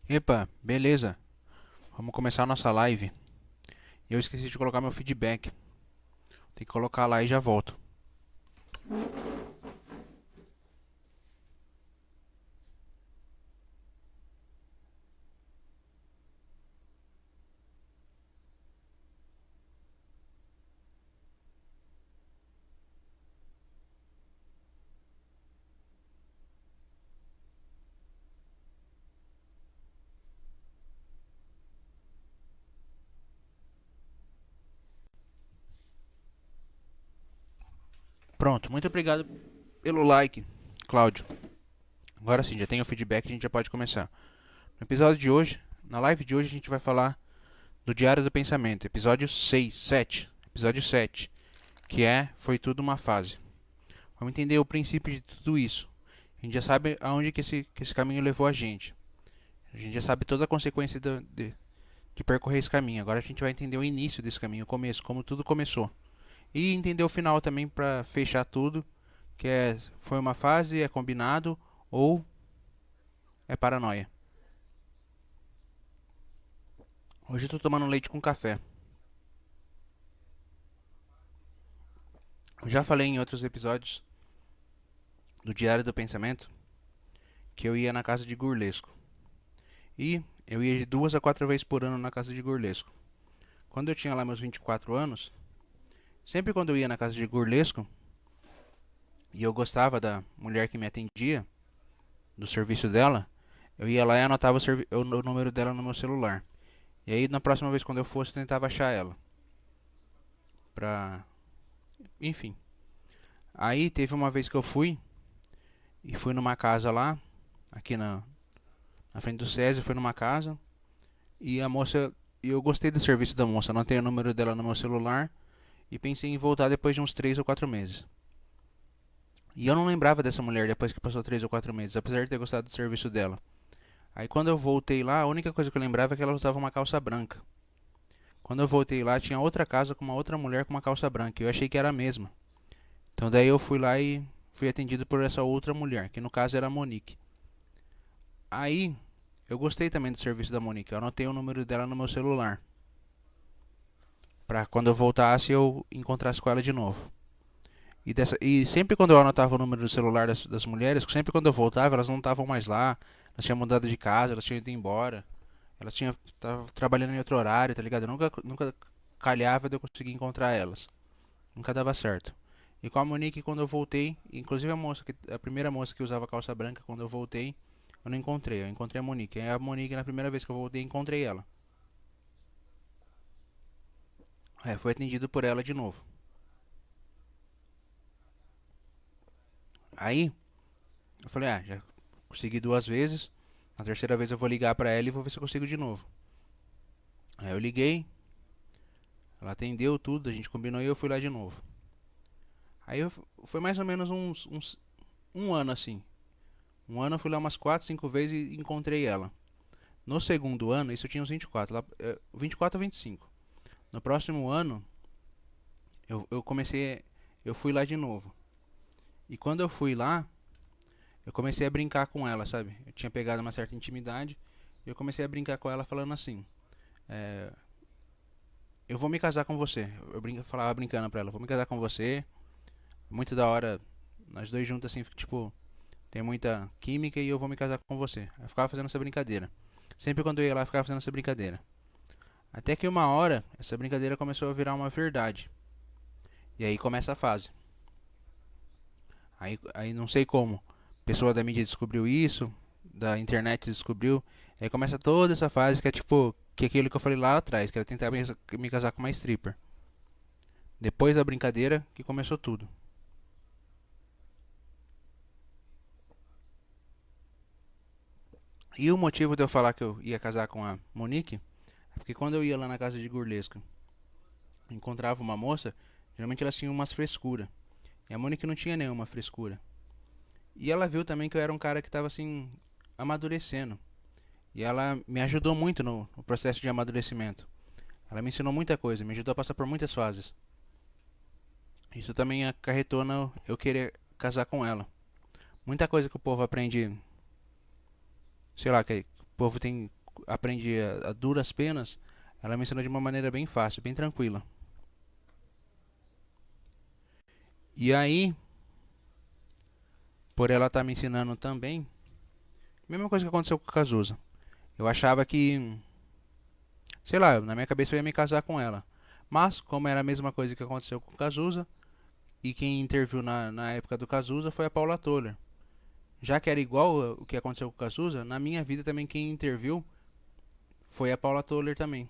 Epa, beleza. Vamos começar a nossa live. Eu esqueci de colocar meu feedback. Tem que colocar lá e já volto. Pronto, muito obrigado pelo like, Cláudio. Agora sim, já tenho o feedback, a gente já pode começar. No episódio de hoje, na live de hoje, a gente vai falar do Diário do Pensamento, episódio 6, 7, episódio 7, que é Foi Tudo Uma Fase. Vamos entender o princípio de tudo isso. A gente já sabe aonde que esse caminho levou a gente. A gente já sabe toda a consequência de percorrer esse caminho. Agora a gente vai entender o início desse caminho, o começo, como tudo começou. E entender o final também para fechar tudo, que foi uma fase, é combinado ou é paranoia. Hoje eu tô tomando leite com café. Eu já falei em outros episódios do Diário do Pensamento que eu ia na casa de Gurlesco. E eu ia de 2 a 4 vezes por ano na casa de Gurlesco. Quando eu tinha lá meus 24 anos, sempre quando eu ia na casa de Gurlesco e eu gostava da mulher que me atendia, do serviço dela, eu ia lá e anotava o número dela no meu celular. E aí, na próxima vez quando eu fosse, eu tentava achar ela. Pra... Enfim. Aí, teve uma vez que eu fui, e fui numa casa lá, aqui na frente do SESI, fui numa casa, e a moça... E eu gostei do serviço da moça, anotei o número dela no meu celular, e pensei em voltar depois de uns 3 ou 4 meses. E eu não lembrava dessa mulher depois que passou 3 ou 4 meses, apesar de ter gostado do serviço dela. Aí quando eu voltei lá, a única coisa que eu lembrava é que ela usava uma calça branca. Quando eu voltei lá, tinha outra casa com uma outra mulher com uma calça branca. Eu achei que era a mesma. Então daí eu fui lá e fui atendido por essa outra mulher, que no caso era a Monique. Aí eu gostei também do serviço da Monique. Eu anotei o número dela no meu celular, para quando eu voltasse eu encontrasse com ela de novo. E sempre quando eu anotava o número do celular das mulheres, sempre quando eu voltava, elas não estavam mais lá. Elas tinham mudado de casa, elas tinham ido embora. Elas tinham estavam trabalhando em outro horário, tá ligado? Eu nunca calhava de eu conseguir encontrar elas. Nunca dava certo. E com a Monique, quando eu voltei, inclusive a primeira moça que usava calça branca, quando eu voltei, eu não encontrei. Eu encontrei a Monique. Aí a Monique, na primeira vez que eu voltei, encontrei ela. Fui atendido por ela de novo. Aí, eu falei, já consegui 2 vezes. Na terceira vez eu vou ligar pra ela e vou ver se eu consigo de novo. Aí eu liguei, ela atendeu tudo, a gente combinou e eu fui lá de novo. Foi mais ou menos um ano assim. Um ano eu fui lá umas 4, 5 vezes e encontrei ela. No segundo ano, isso eu tinha uns 24, 24 ou 25. No próximo ano, eu comecei, eu fui lá de novo. E quando eu fui lá, eu comecei a brincar com ela, sabe? Eu tinha pegado uma certa intimidade e eu comecei a brincar com ela falando assim: é, eu vou me casar com você. Falava brincando pra ela: vou me casar com você. Muito da hora, nós dois juntos assim, tipo, tem muita química e eu vou me casar com você. Eu ficava fazendo essa brincadeira. Sempre quando eu ia lá, eu ficava fazendo essa brincadeira. Até que uma hora, essa brincadeira começou a virar uma verdade. E aí começa a fase. Aí não sei como. Pessoa da mídia descobriu isso, da internet descobriu. Aí começa toda essa fase que é tipo, que é aquilo que eu falei lá atrás, que era tentar me casar com uma stripper. Depois da brincadeira que começou tudo. E o motivo de eu falar que eu ia casar com a Monique é porque quando eu ia lá na casa de Gurlesca, encontrava uma moça, geralmente elas tinham umas frescuras. E a Monique não tinha nenhuma frescura. E ela viu também que eu era um cara que estava assim, amadurecendo. E ela me ajudou muito no processo de amadurecimento. Ela me ensinou muita coisa, me ajudou a passar por muitas fases. Isso também acarretou no eu querer casar com ela. Muita coisa que o povo aprende, sei lá, que o povo tem aprendi a duras penas, ela me ensinou de uma maneira bem fácil, bem tranquila. E aí, por ela estar me ensinando também, mesma coisa que aconteceu com a Cazuza. Eu achava que, sei lá, na minha cabeça eu ia me casar com ela. Mas, como era a mesma coisa que aconteceu com o Cazuza, e quem interviu na época do Cazuza foi a Paula Toller. Já que era igual o que aconteceu com o Cazuza, na minha vida também quem interviu foi a Paula Toller também.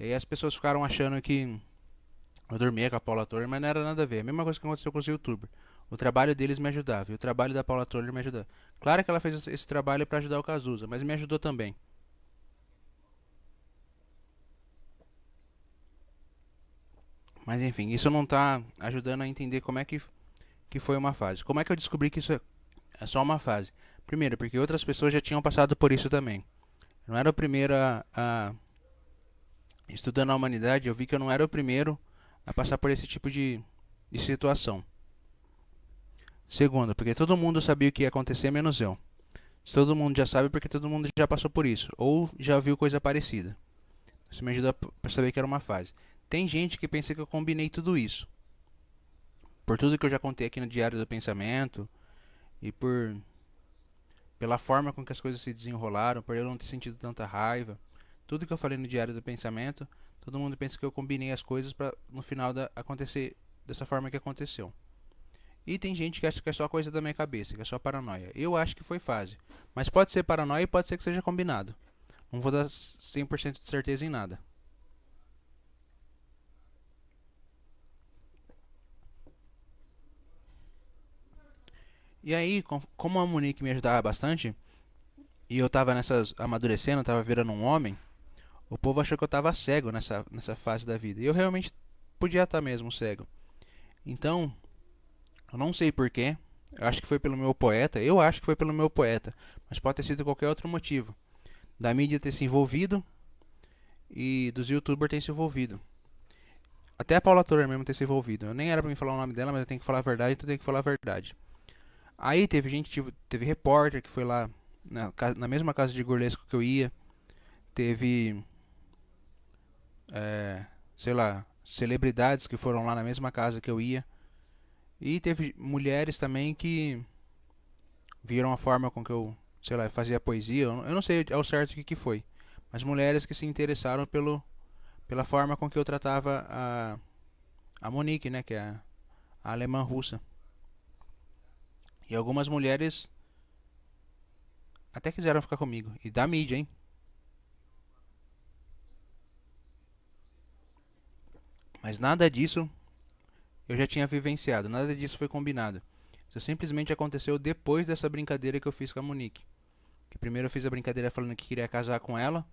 E aí as pessoas ficaram achando que eu dormia com a Paula Toller, mas não era nada a ver. A mesma coisa que aconteceu com os YouTubers. O trabalho deles me ajudava e o trabalho da Paula Toller me ajudava. Claro que ela fez esse trabalho para ajudar o Cazuza, mas me ajudou também. Mas enfim, isso não está ajudando a entender como é que foi uma fase. Como é que eu descobri que isso é só uma fase? Primeiro, porque outras pessoas já tinham passado por isso também. Eu não era o primeiro estudando a humanidade, eu vi que eu não era o primeiro a passar por esse tipo de situação. Segundo, porque todo mundo sabia o que ia acontecer, menos eu. Se todo mundo já sabe, porque todo mundo já passou por isso, ou já viu coisa parecida. Isso me ajuda para saber que era uma fase. Tem gente que pensa que eu combinei tudo isso. Por tudo que eu já contei aqui no Diário do Pensamento, e pela forma com que as coisas se desenrolaram, por eu não ter sentido tanta raiva, tudo que eu falei no Diário do Pensamento, todo mundo pensa que eu combinei as coisas para no final acontecer dessa forma que aconteceu. E tem gente que acha que é só coisa da minha cabeça, que é só paranoia. Eu acho que foi fase. Mas pode ser paranoia e pode ser que seja combinado. Não vou dar 100% de certeza em nada. E aí, como a Monique me ajudava bastante, e eu tava nessas amadurecendo, tava virando um homem, o povo achou que eu tava cego nessa fase da vida. E eu realmente podia estar mesmo cego. Então, eu não sei porquê. Eu acho que foi pelo meu poeta. Eu acho que foi pelo meu poeta. Mas pode ter sido qualquer outro motivo. Da mídia ter se envolvido e dos youtubers ter se envolvido. Até a Paula Toller mesmo ter se envolvido. Eu nem era pra mim falar o nome dela, mas eu tenho que falar a verdade, então eu tenho que falar a verdade. Aí teve gente, teve repórter que foi lá na mesma casa de burlesco que eu ia. Teve, sei lá, celebridades que foram lá na mesma casa que eu ia. E teve mulheres também que viram a forma com que eu, sei lá, fazia poesia. Eu não sei ao certo o que foi. Mas mulheres que se interessaram pela forma com que eu tratava a Monique, né, que é a alemã russa. E algumas mulheres até quiseram ficar comigo. E da mídia, hein? Mas nada disso eu já tinha vivenciado, nada disso foi combinado. Isso simplesmente aconteceu depois dessa brincadeira que eu fiz com a Monique. Que primeiro eu fiz a brincadeira falando que queria casar com ela.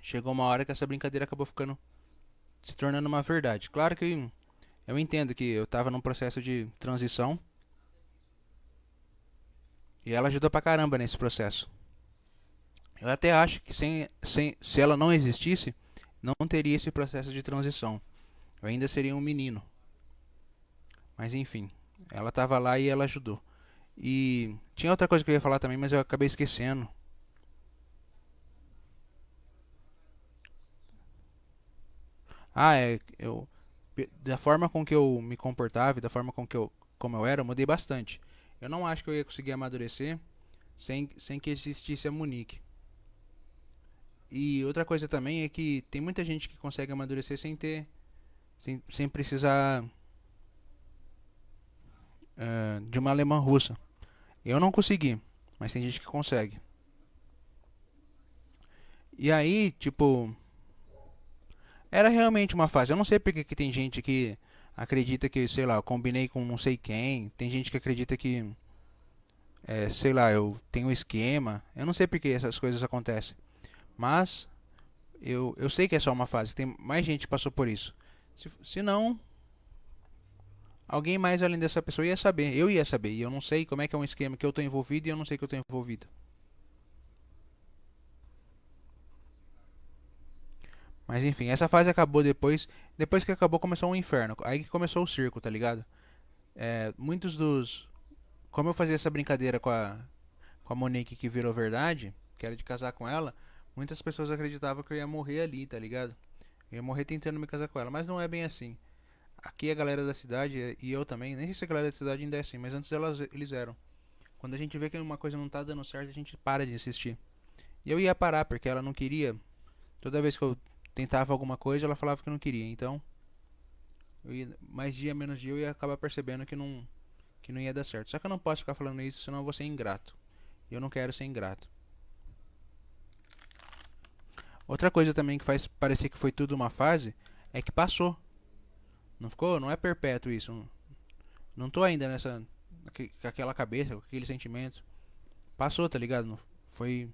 Chegou uma hora que essa brincadeira acabou ficando se tornando uma verdade. Claro que eu entendo que eu estava num processo de transição e ela ajudou pra caramba nesse processo. Eu até acho que se ela não existisse, não teria esse processo de transição. Eu ainda seria um menino. Mas enfim, ela estava lá e ela ajudou. E tinha outra coisa que eu ia falar também, mas eu acabei esquecendo. Da forma com que eu me comportava e da forma como eu era, eu mudei bastante. Eu não acho que eu ia conseguir amadurecer sem que existisse a Monique. E outra coisa também é que tem muita gente que consegue amadurecer sem precisar de uma alemã russa. Eu não consegui, mas tem gente que consegue. E aí, tipo, era realmente uma fase. Eu não sei porque que tem gente que acredita que, sei lá, eu combinei com não sei quem. Tem gente que acredita que, sei lá, eu tenho um esquema. Eu não sei porque essas coisas acontecem. Mas eu sei que é só uma fase. Tem mais gente que passou por isso. Se não, alguém mais além dessa pessoa ia saber. Eu ia saber. E eu não sei como é que é um esquema que eu estou envolvido e eu não sei que eu estou envolvido. Mas enfim, essa fase acabou depois. Depois que acabou, começou um inferno. Aí que começou o circo, tá ligado? Muitos dos. Como eu fazia essa brincadeira com a Monique que virou verdade, que era de casar com ela, Muitas pessoas acreditavam que eu ia morrer ali, tá ligado? Eu ia morrer tentando me casar com ela, mas não é bem assim. Aqui a galera da cidade, e eu também, nem sei se a galera da cidade ainda é assim, mas antes eles eram. Quando a gente vê que uma coisa não tá dando certo, a gente para de insistir. E eu ia parar, porque ela não queria. Toda vez que eu tentava alguma coisa, ela falava que não queria. Então, mais dia, menos dia, eu ia acabar percebendo que não ia dar certo. Só que eu não posso ficar falando isso, senão eu vou ser ingrato. E eu não quero ser ingrato. Outra coisa também que faz parecer que foi tudo uma fase é que passou. Não ficou? Não é perpétuo isso. Não tô ainda com aquela cabeça, com aquele sentimento. Passou, tá ligado? Foi.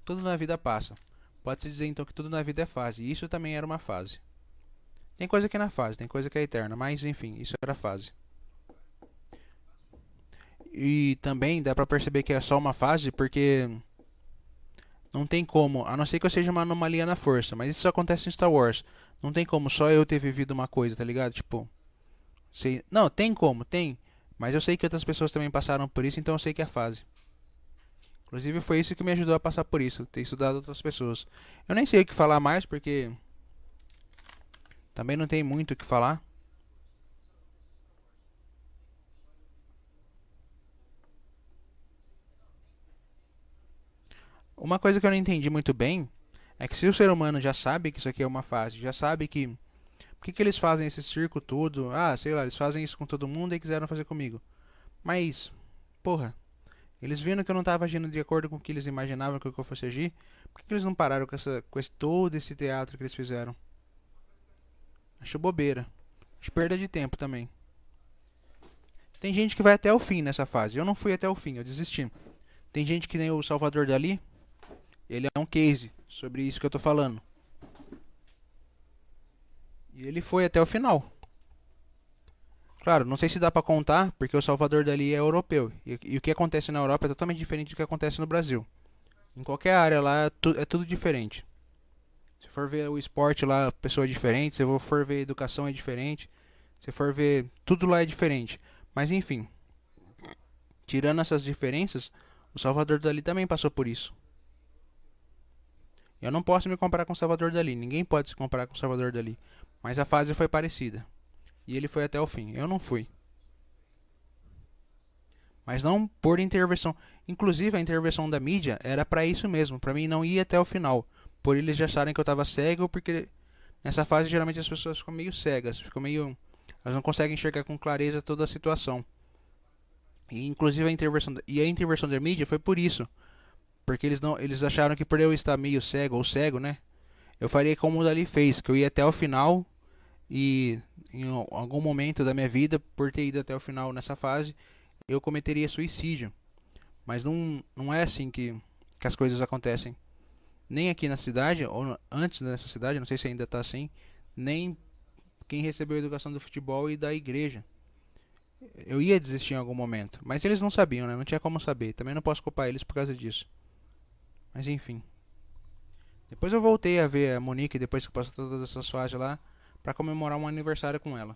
Tudo na vida passa. Pode-se dizer então que tudo na vida é fase. E isso também era uma fase. Tem coisa que é na fase, tem coisa que é eterna, mas enfim, isso era fase. E também dá pra perceber que é só uma fase porque não tem como, a não ser que eu seja uma anomalia na força, mas isso acontece em Star Wars. Não tem como só eu ter vivido uma coisa, tá ligado? Tipo, sei, não, tem como, tem, mas eu sei que outras pessoas também passaram por isso, então eu sei que é fase. Inclusive foi isso que me ajudou a passar por isso, ter estudado outras pessoas. Eu nem sei o que falar mais porque também não tem muito o que falar. Uma coisa que eu não entendi muito bem é que se o ser humano já sabe que isso aqui é uma fase, já sabe que por que eles fazem esse circo tudo? Ah, sei lá, eles fazem isso com todo mundo e quiseram fazer comigo. Mas, porra, eles viram que eu não estava agindo de acordo com o que eles imaginavam que eu fosse agir. Por que eles não pararam com todo esse teatro que eles fizeram? Acho bobeira. Acho perda de tempo também. Tem gente que vai até o fim nessa fase. Eu não fui até o fim, eu desisti. Tem gente que nem o Salvador Dali. Ele é um case sobre isso que eu tô falando. E ele foi até o final. Claro, não sei se dá pra contar, porque o Salvador Dali é europeu. E o que acontece na Europa é totalmente diferente do que acontece no Brasil. Em qualquer área lá é tudo diferente. Se for ver o esporte lá, a pessoa é diferente. Se for ver a educação é diferente. Se for ver, tudo lá é diferente. Mas enfim, tirando essas diferenças, o Salvador Dali também passou por isso. Eu não posso me comparar com o Salvador Dali. Ninguém pode se comparar com o Salvador Dali. Mas a fase foi parecida. E ele foi até o fim. Eu não fui. Mas não por intervenção. Inclusive a intervenção da mídia era para isso mesmo, para mim não ir até o final. Por eles já acharem que eu estava cego, porque nessa fase geralmente as pessoas ficam meio cegas, ficam meio, elas não conseguem enxergar com clareza toda a situação. E inclusive a intervenção da mídia foi por isso, porque eles acharam que por eu estar meio cego ou cego, né? Eu faria como o Dali fez, que eu ia até o final e em algum momento da minha vida, por ter ido até o final nessa fase, eu cometeria suicídio. Mas não é assim que as coisas acontecem. Nem aqui na cidade, ou antes dessa cidade, não sei se ainda está assim, nem quem recebeu a educação do futebol e da igreja. Eu ia desistir em algum momento, mas eles não sabiam, né? Não tinha como saber. Também não posso culpar eles por causa disso. Mas enfim. Depois eu voltei a ver a Monique depois que passou todas essas fases lá, para comemorar um aniversário com ela.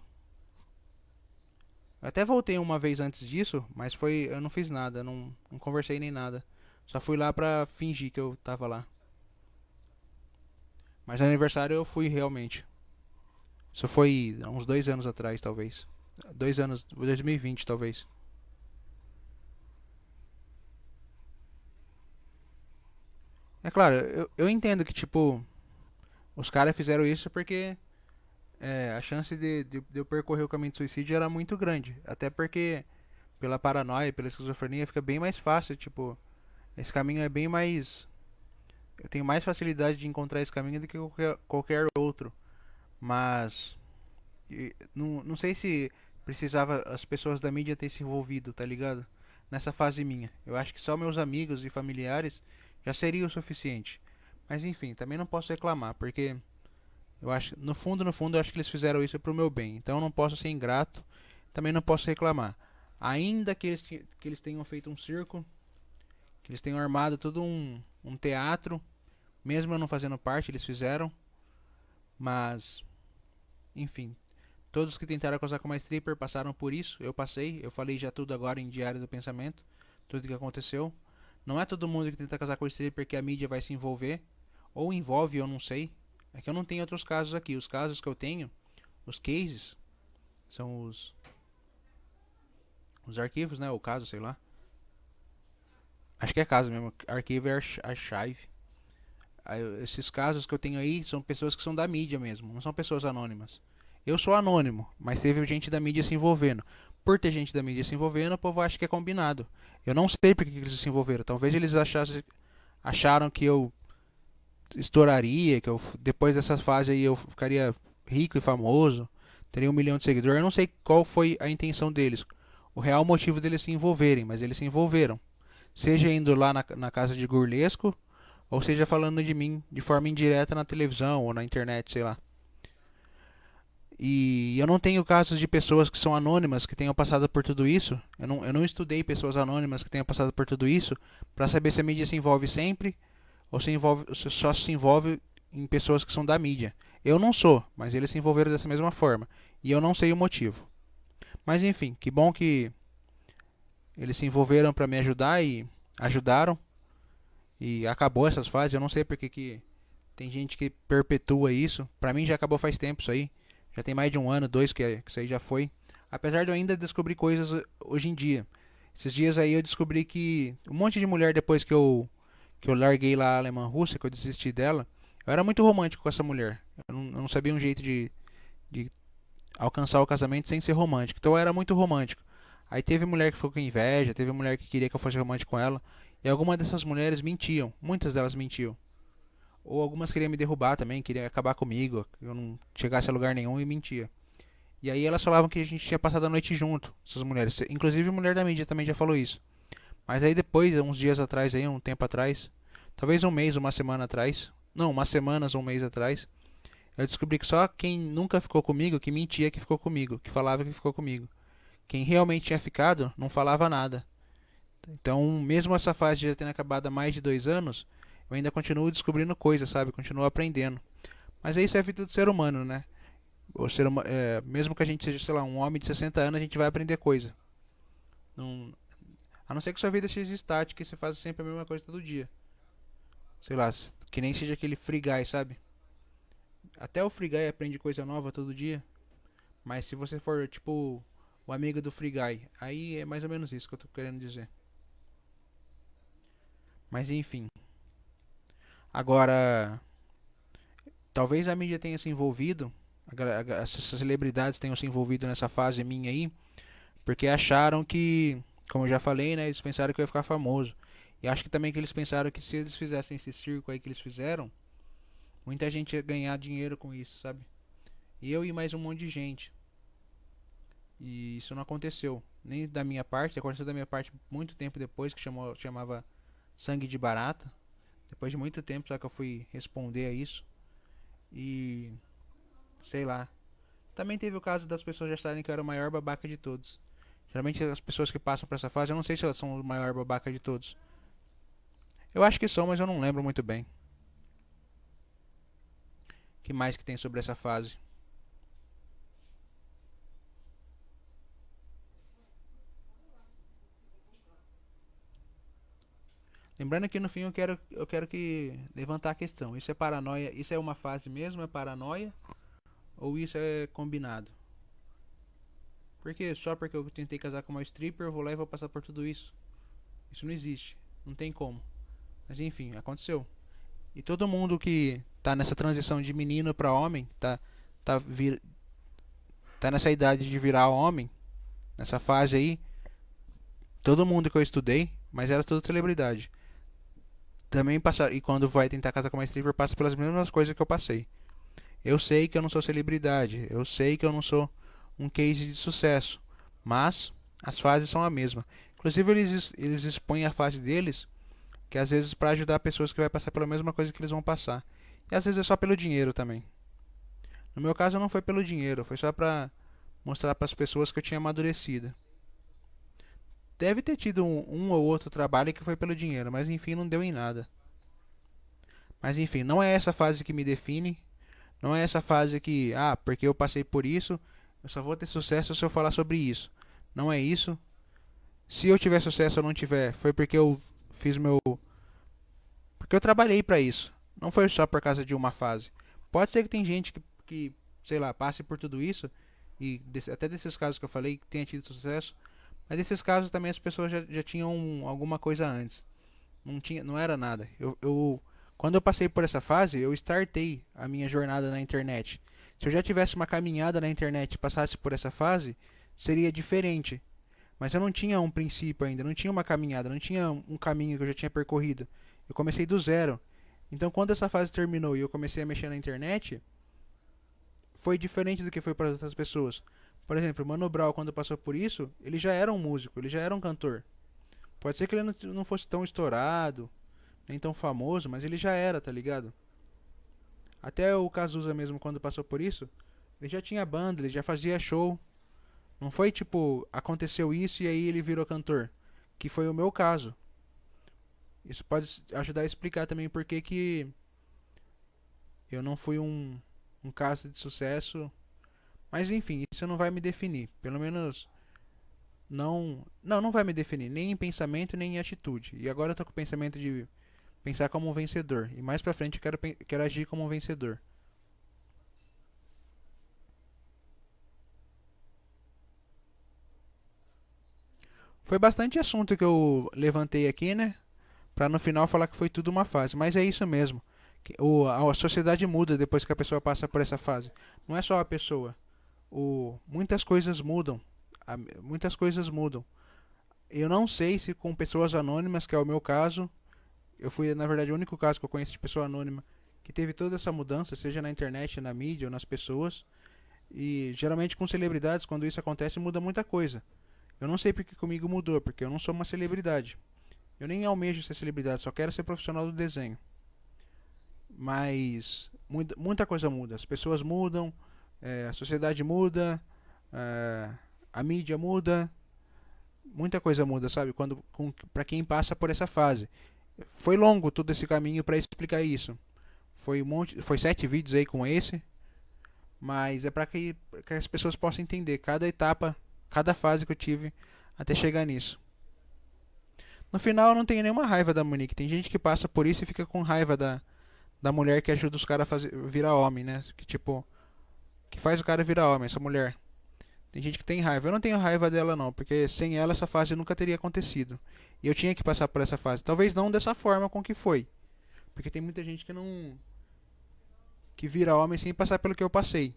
Eu até voltei uma vez antes disso, mas eu não fiz nada, não conversei nem nada. Só fui lá pra fingir que eu tava lá. Mas no aniversário eu fui realmente. Isso foi há uns 2 anos atrás, talvez. 2 anos, 2020 talvez. É claro, eu entendo que, tipo, os caras fizeram isso porque a chance de eu percorrer o caminho de suicídio era muito grande. Até porque, pela paranoia, pela esquizofrenia, fica bem mais fácil, tipo, esse caminho é bem mais. Eu tenho mais facilidade de encontrar esse caminho do que qualquer outro. Mas não sei se precisava as pessoas da mídia ter se envolvido, tá ligado? Nessa fase minha. Eu acho que só meus amigos e familiares já seria o suficiente. Mas enfim, também não posso reclamar, porque eu acho, no fundo, eu acho que eles fizeram isso pro meu bem. Então eu não posso ser ingrato, também não posso reclamar. Ainda que eles tenham feito um circo, que eles tenham armado todo um teatro, mesmo eu não fazendo parte, eles fizeram. Mas, enfim, todos que tentaram casar com uma stripper passaram por isso. Eu passei, eu falei já tudo agora em Diário do Pensamento, tudo que aconteceu. Não é todo mundo que tenta casar com stripper que a mídia vai se envolver. Ou envolve, eu não sei. É que eu não tenho outros casos aqui. Os casos que eu tenho, os cases, são os arquivos, né? O caso, sei lá. Acho que é caso mesmo. Arquivo é archive. Esses casos que eu tenho aí são pessoas que são da mídia mesmo, não são pessoas anônimas. Eu sou anônimo, mas teve gente da mídia se envolvendo. Por ter gente da mídia se envolvendo, o povo acha que é combinado. Eu não sei por que eles se envolveram. Talvez eles acharam que eu estouraria, que eu, depois dessa fase aí eu ficaria rico e famoso, teria 1 milhão de seguidores. Eu não sei qual foi a intenção deles, o real motivo deles se envolverem, mas eles se envolveram. Seja indo lá na casa de Gurlesco, ou seja falando de mim de forma indireta na televisão ou na internet, sei lá. E eu não tenho casos de pessoas que são anônimas que tenham passado por tudo isso. Eu não estudei pessoas anônimas que tenham passado por tudo isso para saber se a mídia se envolve sempre ou se só se envolve em pessoas que são da mídia. Eu não sou, mas eles se envolveram dessa mesma forma. E eu não sei o motivo. Mas enfim, que bom que eles se envolveram para me ajudar e ajudaram. E acabou essas fases. Eu não sei porque que tem gente que perpetua isso. Pra mim já acabou faz tempo isso aí. Já tem mais de um ano, dois que isso aí já foi. Apesar de eu ainda descobrir coisas hoje em dia. Esses dias aí eu descobri que um monte de mulher depois que eu larguei lá a alemã russa, que eu desisti dela, eu era muito romântico com essa mulher. Eu não sabia um jeito de alcançar o casamento sem ser romântico. Então eu era muito romântico. Aí teve mulher que ficou com inveja, teve mulher que queria que eu fosse romântico com ela. E algumas dessas mulheres mentiam, muitas delas mentiam. Ou algumas queriam me derrubar também, queriam acabar comigo, que eu não chegasse a lugar nenhum e mentia. E aí elas falavam que a gente tinha passado a noite junto, essas mulheres. Inclusive a mulher da mídia também já falou isso. Mas aí depois, uns dias atrás, aí, um tempo atrás, talvez um mês, uma semana atrás, não, umas semanas, um mês atrás, eu descobri que só quem nunca ficou comigo, que mentia que ficou comigo, que falava que ficou comigo. Quem realmente tinha ficado, não falava nada. Então, mesmo essa fase já tendo acabado há mais de 2 anos, eu ainda continuo descobrindo coisas, sabe? Continuo aprendendo. Mas isso é a vida do ser humano, né? Mesmo que a gente seja, sei lá, um homem de 60 anos, a gente vai aprender coisa. Não, a não ser que sua vida seja estática e você faça sempre a mesma coisa todo dia. Sei lá, que nem seja aquele free guy, sabe? Até o free guy aprende coisa nova todo dia. Mas se você for, tipo, o amigo do free guy, aí é mais ou menos isso que eu tô querendo dizer. Mas enfim. Agora, talvez a mídia tenha se envolvido, essas celebridades tenham se envolvido nessa fase minha aí, porque acharam que, como eu já falei, né, eles pensaram que eu ia ficar famoso. E acho que também que eles pensaram que se eles fizessem esse circo aí que eles fizeram, muita gente ia ganhar dinheiro com isso, sabe? Eu e mais um monte de gente. E isso não aconteceu. Nem da minha parte, aconteceu da minha parte muito tempo depois, que chamava Sangue de Barata. Depois de muito tempo, só que eu fui responder a isso. E sei lá. Também teve o caso das pessoas já acharem que eu era o maior babaca de todos. Geralmente as pessoas que passam por essa fase, eu não sei se elas são o maior babaca de todos. Eu acho que são, mas eu não lembro muito bem. O que mais que tem sobre essa fase? Lembrando que no fim eu quero que levantar a questão. Isso é paranoia? Isso é uma fase mesmo? É paranoia? Ou isso é combinado? Porque só porque eu tentei casar com uma stripper, eu vou lá e vou passar por tudo isso? Isso não existe. Não tem como. Mas enfim, aconteceu. E todo mundo que tá nessa transição de menino para homem, tá, vir, tá nessa idade de virar homem, nessa fase aí, todo mundo que eu estudei, mas era tudo celebridade. Também passa, e quando vai tentar casar com uma stripper, passa pelas mesmas coisas que eu passei. Eu sei que eu não sou celebridade, eu sei que eu não sou um case de sucesso, mas as fases são a mesma. Inclusive eles expõem a fase deles, que às vezes para ajudar pessoas que vai passar pela mesma coisa que eles vão passar. E às vezes é só pelo dinheiro também. No meu caso não foi pelo dinheiro, foi só para mostrar para as pessoas que eu tinha amadurecido. Deve ter tido um ou outro trabalho que foi pelo dinheiro, mas enfim, não deu em nada. Mas enfim, não é essa fase que me define, não é essa fase que, porque eu passei por isso, eu só vou ter sucesso se eu falar sobre isso. Não é isso. Se eu tiver sucesso ou não tiver, foi porque eu fiz meu, porque eu trabalhei para isso. Não foi só por causa de uma fase. Pode ser que tem gente que sei lá, passe por tudo isso, e até desses casos que eu falei, que tenha tido sucesso, mas desses casos também as pessoas já tinham alguma coisa antes. Não era nada. Quando eu passei por essa fase, eu startei a minha jornada na internet. Se eu já tivesse uma caminhada na internet e passasse por essa fase, seria diferente. Mas eu não tinha um princípio ainda, não tinha uma caminhada, não tinha um caminho que eu já tinha percorrido. Eu comecei do zero. Então, quando essa fase terminou e eu comecei a mexer na internet, foi diferente do que foi para as outras pessoas. Por exemplo, o Mano Brown, quando passou por isso, ele já era um músico, ele já era um cantor. Pode ser que ele não fosse tão estourado, nem tão famoso, mas ele já era, tá ligado? Até o Cazuza mesmo, quando passou por isso, ele já tinha banda, ele já fazia show. Não foi tipo, aconteceu isso e aí ele virou cantor. Que foi o meu caso. Isso pode ajudar a explicar também por que eu não fui um caso de sucesso. Mas enfim, isso não vai me definir. Pelo menos não vai me definir, nem em pensamento, nem em atitude. E agora eu tô com o pensamento de pensar como um vencedor. E mais pra frente eu quero agir como um vencedor. Foi bastante assunto que eu levantei aqui, né? Pra no final falar que foi tudo uma fase. Mas é isso mesmo. A sociedade muda depois que a pessoa passa por essa fase. Não é só a pessoa. Muitas coisas mudam. Muitas coisas mudam. Eu não sei se com pessoas anônimas, que é o meu caso, eu fui, na verdade, o único caso que eu conheço de pessoa anônima que teve toda essa mudança, seja na internet, na mídia ou nas pessoas. E geralmente com celebridades, quando isso acontece, muda muita coisa. Eu não sei porque comigo mudou, porque eu não sou uma celebridade. Eu nem almejo ser celebridade, só quero ser profissional do desenho. Mas muita coisa muda. As pessoas mudam, a sociedade muda, é, a mídia muda, muita coisa muda, sabe? Para quem passa por essa fase. Foi longo todo esse caminho para explicar isso. Foi 7 vídeos aí com esse, mas é para que as pessoas possam entender cada etapa, cada fase que eu tive até chegar nisso. No final eu não tenho nenhuma raiva da Monique. Tem gente que passa por isso e fica com raiva da mulher que ajuda os caras a virar homem, né? Que tipo, que faz o cara virar homem, essa mulher. Tem gente que tem raiva. Eu não tenho raiva dela não, porque sem ela essa fase nunca teria acontecido. E eu tinha que passar por essa fase. Talvez não dessa forma com que foi, porque tem muita gente que vira homem sem passar pelo que eu passei.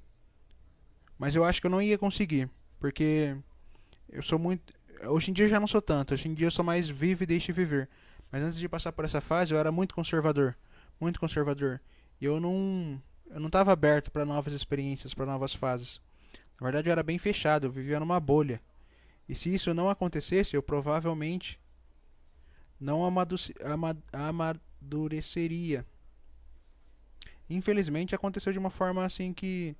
Mas eu acho que eu não ia conseguir, porque eu sou muito. Hoje em dia eu já não sou tanto. Hoje em dia eu sou mais vive e deixe viver. Mas antes de passar por essa fase eu era muito conservador, muito conservador. E eu não estava aberto para novas experiências, para novas fases. Na verdade eu era bem fechado, eu vivia numa bolha. E se isso não acontecesse, eu provavelmente não amadureceria. Infelizmente aconteceu de uma forma assim que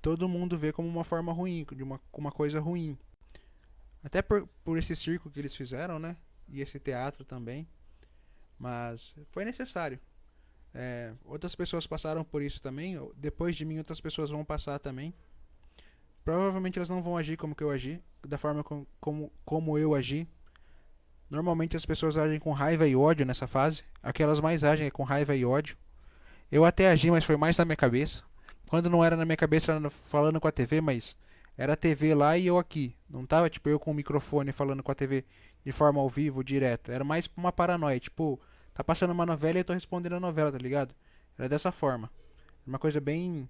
todo mundo vê como uma forma ruim, de uma coisa ruim. Até por esse circo que eles fizeram, né? E esse teatro também. Mas foi necessário. Outras pessoas passaram por isso também. Depois de mim, outras pessoas vão passar também. Provavelmente elas não vão agir como que eu agi, da forma como eu agi. Normalmente as pessoas agem com raiva e ódio nessa fase. Aquelas mais agem é com raiva e ódio. Eu até agi, mas foi mais na minha cabeça. Quando não era na minha cabeça, era falando com a TV, mas era a TV lá e eu aqui. Não tava tipo eu com o microfone falando com a TV de forma ao vivo, direta. Era mais uma paranoia, tipo, tá passando uma novela e eu tô respondendo a novela, tá ligado? Era dessa forma. Uma coisa bem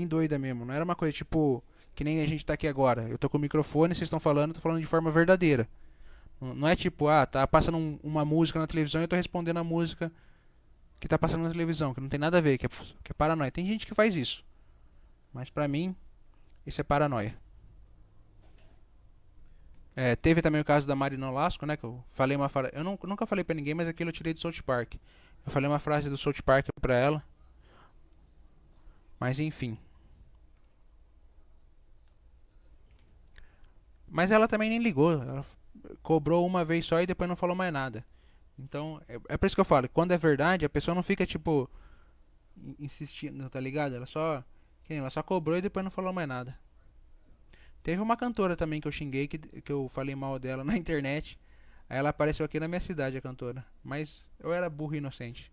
doida mesmo. Não era uma coisa tipo que nem a gente tá aqui agora. Eu tô com o microfone, vocês estão falando, eu tô falando de forma verdadeira. Não é tipo, tá passando uma música na televisão e eu tô respondendo a música que tá passando na televisão, que não tem nada a ver, que é paranoia. Tem gente que faz isso, mas pra mim, isso é paranoia. Teve também o caso da Marina Olasco, né, que eu falei uma frase, nunca falei pra ninguém, mas aquilo eu tirei do South Park. Eu falei uma frase do South Park pra ela, mas enfim. Mas ela também nem ligou, ela cobrou uma vez só e depois não falou mais nada. Então, é por isso que eu falo, quando é verdade, a pessoa não fica tipo insistindo, tá ligado? Ela só cobrou e depois não falou mais nada. Teve uma cantora também que eu xinguei, que eu falei mal dela na internet. Aí ela apareceu aqui na minha cidade, a cantora. Mas eu era burro e inocente.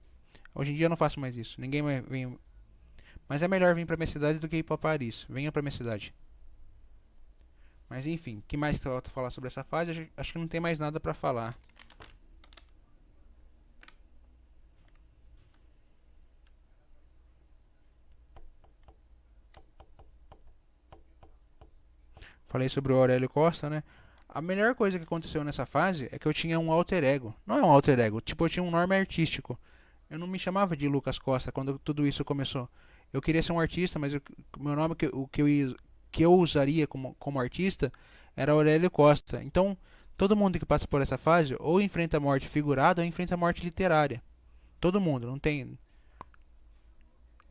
Hoje em dia eu não faço mais isso. Ninguém mais vem. Mas é melhor vir pra minha cidade do que ir pra Paris. Venha pra minha cidade. Mas enfim, o que mais falta falar sobre essa fase? Acho que não tem mais nada pra falar. Falei sobre o Aurélio Costa, né? A melhor coisa que aconteceu nessa fase é que eu tinha um alter ego. Não é um alter ego, tipo, eu tinha um nome artístico. Eu não me chamava de Lucas Costa quando tudo isso começou. Eu queria ser um artista, mas o meu nome que eu usaria como artista era Aurélio Costa. Então, todo mundo que passa por essa fase ou enfrenta a morte figurada ou enfrenta a morte literária. Todo mundo, não tem.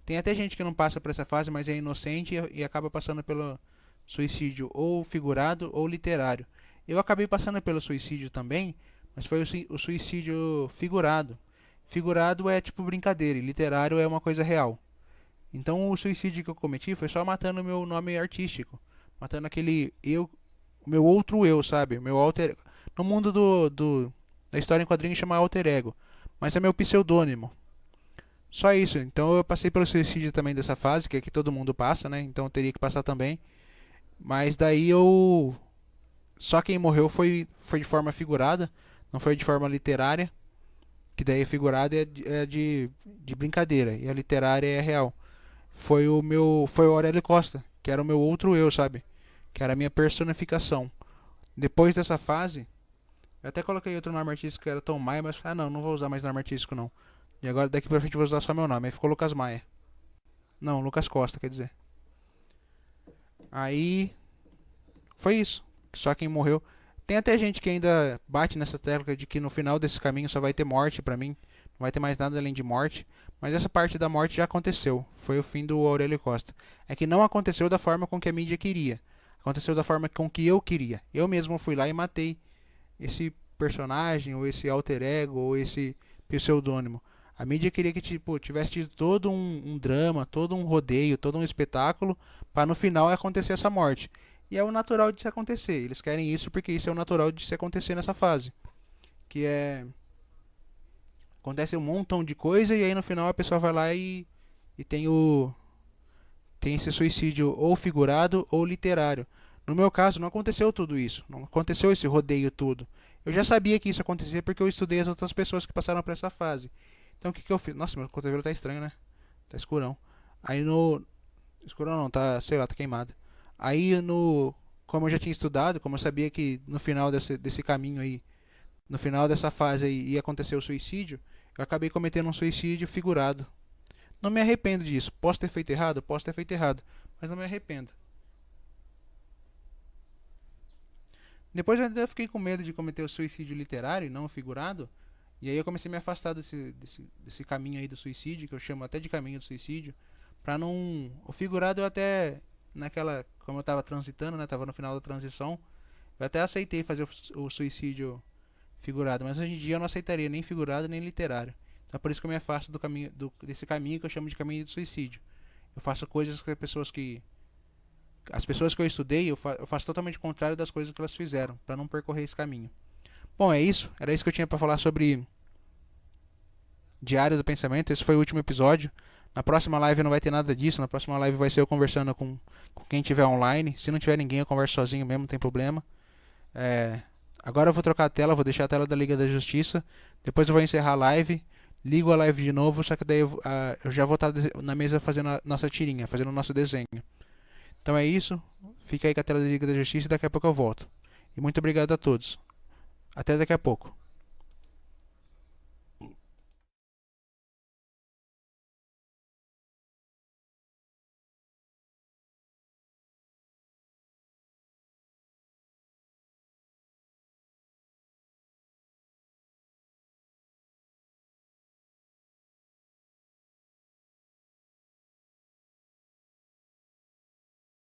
Tem até gente que não passa por essa fase, mas é inocente e acaba passando pelo suicídio ou figurado ou literário. Eu acabei passando pelo suicídio também, mas foi o suicídio figurado. Figurado é tipo brincadeira e literário é uma coisa real. Então o suicídio que eu cometi foi só matando o meu nome artístico, matando aquele eu, o meu outro eu, sabe? Meu alter, no mundo da história em quadrinhos chama alter ego, mas é meu pseudônimo. Só isso. Então eu passei pelo suicídio também dessa fase, que é que todo mundo passa, né? Então eu teria que passar também. Mas daí eu só quem morreu foi de forma figurada, não foi de forma literária, que daí a figurada é de brincadeira e a literária é real. Foi o Aurélio Costa, que era o meu outro eu, sabe? Que era a minha personificação. Depois dessa fase, eu até coloquei outro nome artístico que era Tom Maia, mas não vou usar mais nome artístico não. E agora daqui pra frente eu vou usar só meu nome. Aí ficou Lucas Maia. Não, Lucas Costa, quer dizer. Aí foi isso. Só quem morreu. Tem até gente que ainda bate nessa tecla de que no final desse caminho só vai ter morte pra mim. Não vai ter mais nada além de morte. Mas essa parte da morte já aconteceu. Foi o fim do Aurélio Costa. É que não aconteceu da forma com que a mídia queria. Aconteceu da forma com que eu queria. Eu mesmo fui lá e matei esse personagem, ou esse alter ego, ou esse pseudônimo. A mídia queria que tipo, tivesse tido todo um drama, todo um rodeio, todo um espetáculo, para no final acontecer essa morte. E é o natural de se acontecer. Eles querem isso porque isso é o natural de se acontecer nessa fase. Que é. Acontece um montão de coisa e aí no final a pessoa vai lá e tem esse suicídio ou figurado ou literário. No meu caso, não aconteceu tudo isso. Não aconteceu esse rodeio todo. Eu já sabia que isso acontecia porque eu estudei as outras pessoas que passaram por essa fase. Então o que, que eu fiz? Nossa, meu cotovelo tá estranho, né? Tá escurão. Aí no. Escurão não, tá, sei lá, tá queimado. Aí no. Como eu já tinha estudado, como eu sabia que no final desse caminho aí, no final dessa fase aí ia acontecer o suicídio, eu acabei cometendo um suicídio figurado. Não me arrependo disso. Posso ter feito errado? Posso ter feito errado. Mas não me arrependo. Depois eu ainda fiquei com medo de cometer o suicídio literário e não o figurado. E aí eu comecei a me afastar desse caminho aí do suicídio, que eu chamo até de caminho do suicídio. Pra não. O figurado eu até. Naquela. Como eu tava transitando, né? Tava no final da transição. Eu até aceitei fazer o suicídio figurado. Mas hoje em dia eu não aceitaria nem figurado nem literário. Então é por isso que eu me afasto desse caminho que eu chamo de caminho do suicídio. Eu faço coisas que as pessoas que eu estudei, eu faço totalmente o contrário das coisas que elas fizeram, para não percorrer esse caminho. Bom, é isso. Era isso que eu tinha para falar sobre Diário do Pensamento. Esse foi o último episódio. Na próxima live não vai ter nada disso. Na próxima live vai ser eu conversando com quem tiver online. Se não tiver ninguém, eu converso sozinho mesmo, não tem problema. Agora eu vou trocar a tela, vou deixar a tela da Liga da Justiça. Depois eu vou encerrar a live. Ligo a live de novo, só que daí eu já vou estar na mesa fazendo a nossa tirinha, fazendo o nosso desenho. Então é isso. Fica aí com a tela da Liga da Justiça e daqui a pouco eu volto. E muito obrigado a todos. Até daqui a pouco.